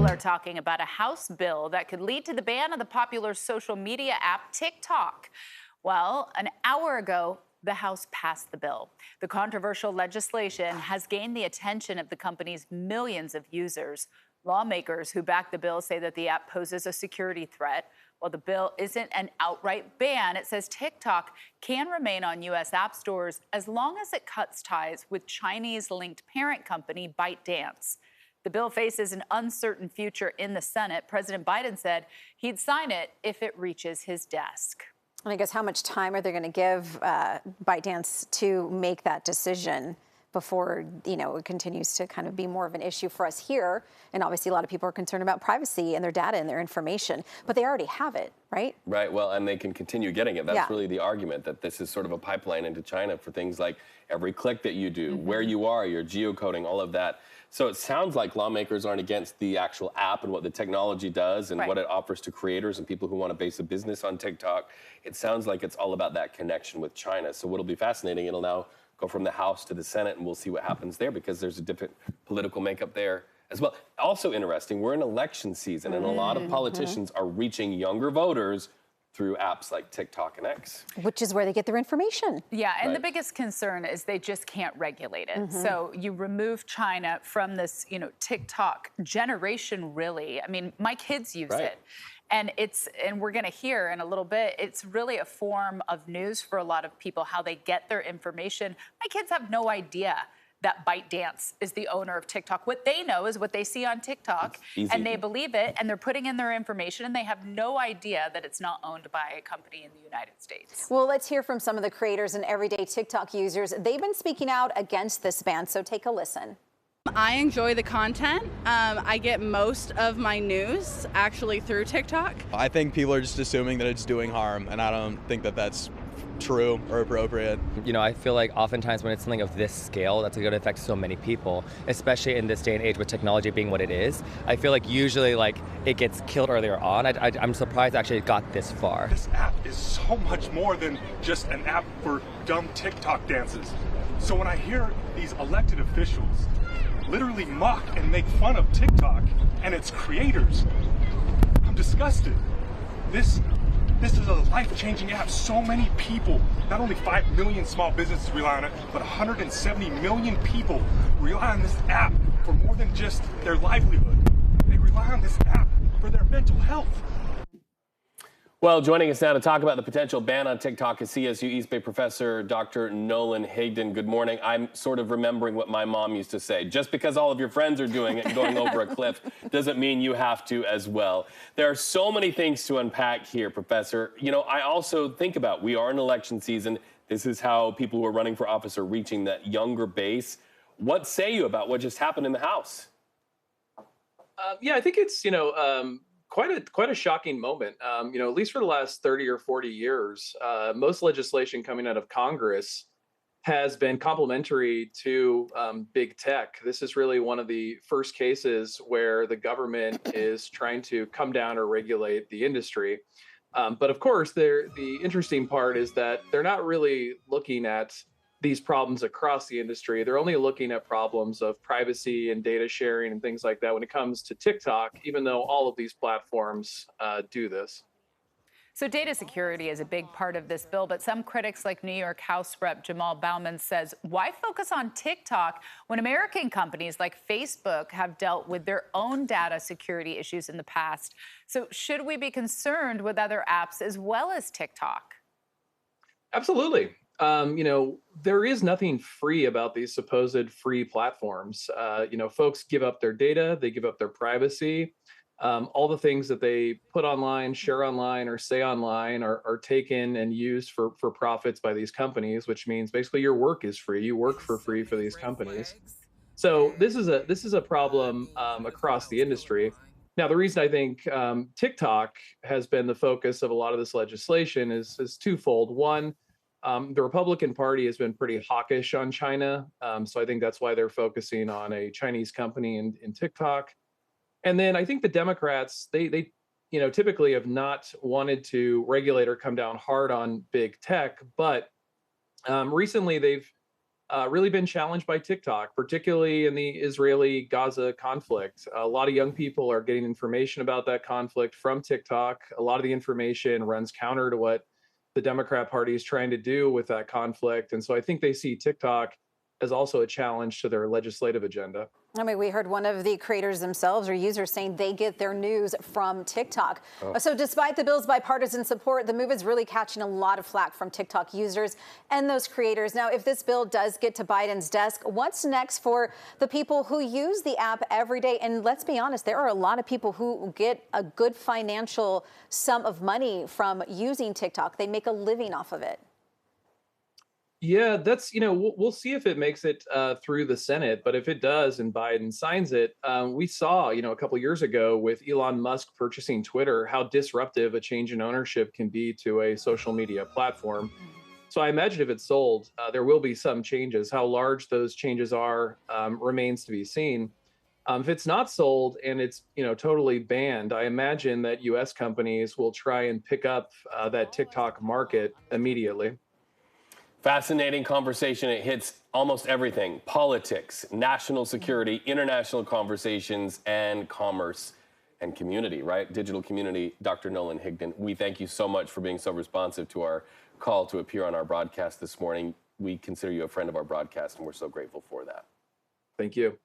People are talking about a House bill that could lead to the ban of the popular social media app TikTok. Well, an hour ago, the House passed the bill. The controversial legislation has gained the attention of the company's millions of users. Lawmakers who back the bill say that the app poses a security threat. While the bill isn't an outright ban, it says TikTok can remain on U.S. app stores as long as it cuts ties with Chinese-linked parent company ByteDance. The bill faces an uncertain future in the Senate. President Biden said he'd sign it if it reaches his desk. And I guess how much time are they going to give ByteDance to make that decision before, it continues to kind of be more of an issue for us here? And obviously a lot of people are concerned about privacy and their data and their information, but they already have it, right? Right. Well, and they can continue getting it. That's really the argument, that this is sort of a pipeline into China for things like every click that you do, where you are, your geocoding, all of that. So it sounds like lawmakers aren't against the actual app and what the technology does and what it offers to creators and people who want to base a business on TikTok. It sounds like it's all about that connection with China. So what'll be fascinating, it'll now go from the House to the Senate, and we'll see what happens there, because there's a different political makeup there as well. Also interesting, we're in election season, and a lot of politicians are reaching younger voters through apps like TikTok and X. Which is where they get their information. Yeah, and the biggest concern is they just can't regulate it. So you remove China from this, TikTok generation, really. I mean, my kids use it. And we're going to hear in a little bit, it's really a form of news for a lot of people, how they get their information. My kids have no idea that ByteDance is the owner of TikTok. What they know is what they see on TikTok, and they believe it, and they're putting in their information, and they have no idea that it's not owned by a company in the United States. Well, let's hear from some of the creators and everyday TikTok users. They've been speaking out against this ban, so take a listen. I enjoy the content. I get most of my news actually through TikTok. I think people are just assuming that it's doing harm, and I don't think that that's true or appropriate. I feel like oftentimes when it's something of this scale, that's going to affect so many people, especially in this day and age with technology being what it is. I feel like usually it gets killed earlier on. I'm surprised actually it got this far. This app is so much more than just an app for dumb TikTok dances. So when I hear these elected officials literally mock and make fun of TikTok and its creators, I'm disgusted. This is a life-changing app. So many people, not only 5 million small businesses rely on it, but 170 million people rely on this app for more than just their livelihood. They rely on this app for their mental health. Well, joining us now to talk about the potential ban on TikTok is CSU East Bay professor Dr. Nolan Higdon. Good morning. I'm sort of remembering what my mom used to say. Just because all of your friends are doing it and going over a cliff doesn't mean you have to as well. There are so many things to unpack here, Professor. I also think about, we are in election season. This is how people who are running for office are reaching that younger base. What say you about what just happened in the House? I think it's, quite a shocking moment. At least for the last 30 or 40 years, most legislation coming out of Congress has been complementary to big tech. This is really one of the first cases where the government is trying to come down or regulate the industry. But of course, the interesting part is that they're not really looking at these problems across the industry. They're only looking at problems of privacy and data sharing and things like that when it comes to TikTok, even though all of these platforms do this. So data security is a big part of this bill, but some critics like New York House Rep Jamal Bauman says, why focus on TikTok when American companies like Facebook have dealt with their own data security issues in the past? So should we be concerned with other apps as well as TikTok? Absolutely. There is nothing free about these supposed free platforms. Folks give up their data, they give up their privacy. All the things that they put online, share online, or say online are taken and used for profits by these companies, which means basically your work is free. You work for free for these companies. So this is a problem across the industry. Now, the reason I think TikTok has been the focus of a lot of this legislation is twofold. One, the Republican Party has been pretty hawkish on China. So I think that's why they're focusing on a Chinese company in TikTok. And then I think the Democrats, they typically have not wanted to regulate or come down hard on big tech. But recently they've really been challenged by TikTok, particularly in the Israeli-Gaza conflict. A lot of young people are getting information about that conflict from TikTok. A lot of the information runs counter to what the Democrat Party is trying to do with that conflict. And so I think they see TikTok as also a challenge to their legislative agenda. I mean, we heard one of the creators themselves or users saying they get their news from TikTok. So despite the bill's bipartisan support, the move is really catching a lot of flack from TikTok users and those creators. Now, if this bill does get to Biden's desk, what's next for the people who use the app every day? And let's be honest, there are a lot of people who get a good financial sum of money from using TikTok. They make a living off of it. Yeah, that's, we'll see if it makes it through the Senate. But if it does and Biden signs it, we saw, a couple years ago with Elon Musk purchasing Twitter, how disruptive a change in ownership can be to a social media platform. So I imagine if it's sold, there will be some changes. How large those changes are remains to be seen. If it's not sold and it's, totally banned, I imagine that U.S. companies will try and pick up that TikTok market immediately. Fascinating conversation. It hits almost everything: politics, national security, international conversations, and commerce and community, right? Digital community. Dr. Nolan Higdon, we thank you so much for being so responsive to our call to appear on our broadcast this morning. We consider you a friend of our broadcast, and we're so grateful for that. Thank you.